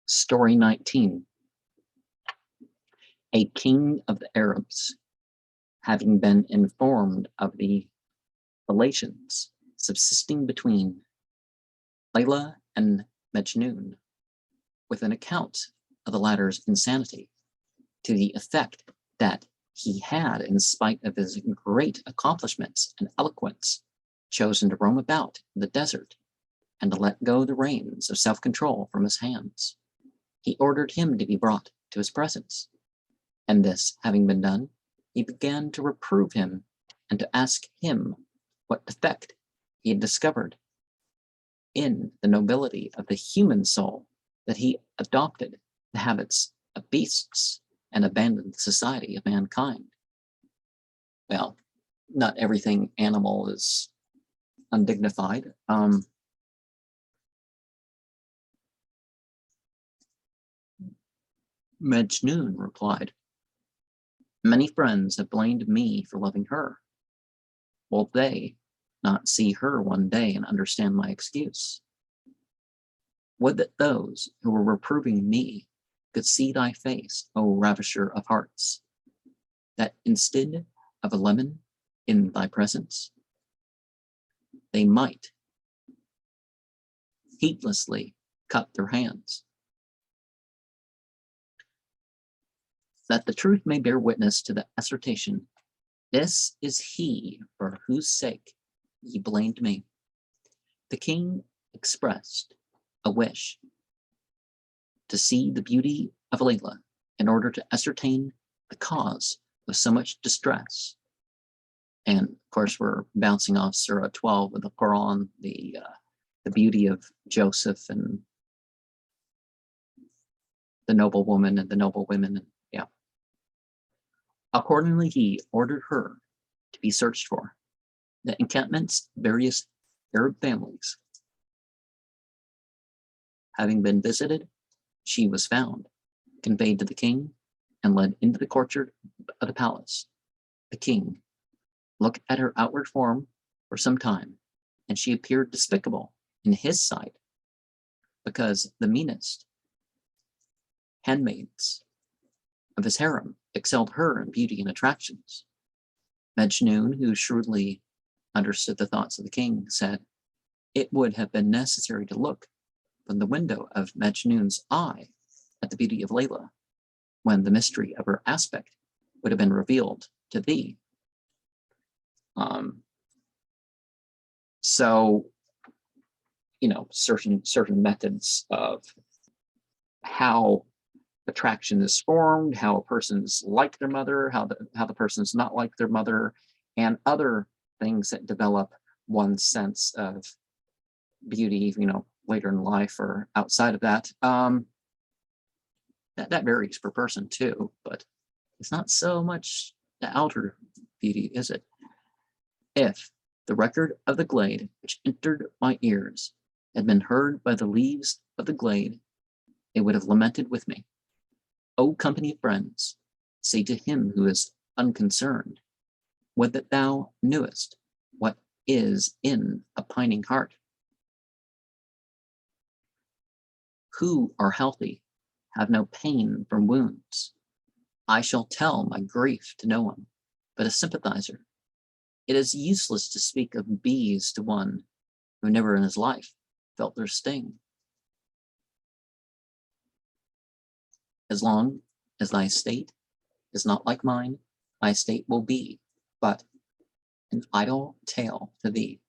Story 19. A king of the Arabs, having been informed of the relations subsisting between Layla and Majnun, with an account of the latter's insanity, to the effect that he had, in spite of his great accomplishments and eloquence, chosen to roam about the desert and to let go the reins of self-control from his hands, he ordered him to be brought to his presence. And this having been done, he began to reprove him and to ask him what defect he had discovered in the nobility of the human soul, that he adopted the habits of beasts and abandoned the society of mankind. Well, not everything animal is undignified. Majnun replied, "Many friends have blamed me for loving her. Will they not see her one day and understand my excuse? Would that those who were reproving me could see thy face, O ravisher of hearts, that instead of a lemon in thy presence, they might heedlessly cut their hands. That the truth may bear witness to the assertion, this is he for whose sake ye blamed me." The king expressed a wish to see the beauty of Layla in order to ascertain the cause of so much distress. And of course, we're bouncing off Surah 12 of the Quran, the beauty of Joseph and the noble woman and the noble women. And yeah. Accordingly, he ordered her to be searched for. The encampments, various Arab families, having been visited, she was found, conveyed to the king, and led into the courtyard of the palace. The king looked at her outward form for some time, and she appeared despicable in his sight, because the meanest handmaids of his harem excelled her in beauty and attractions. Majnun, who shrewdly understood the thoughts of the king, said, "It would have been necessary to look from the window of Majnun's eye at the beauty of Layla, when the mystery of her aspect would have been revealed to thee." So, you know, certain methods of how attraction is formed, how a person's like their mother, how the person's not like their mother, and other things that develop one's sense of beauty, you know, later in life or outside of that. That varies per person too, but it's not so much the outer beauty, is it? If the record of the glade which entered my ears had been heard by the leaves of the glade, it would have lamented with me. O company of friends, say to him who is unconcerned, would that thou knewest what is in a pining heart. Who are healthy have no pain from wounds. I shall tell my grief to no one but a sympathizer. It is useless to speak of bees to one who never in his life felt their sting. As long as thy state is not like mine, my state will be but an idle tale to thee.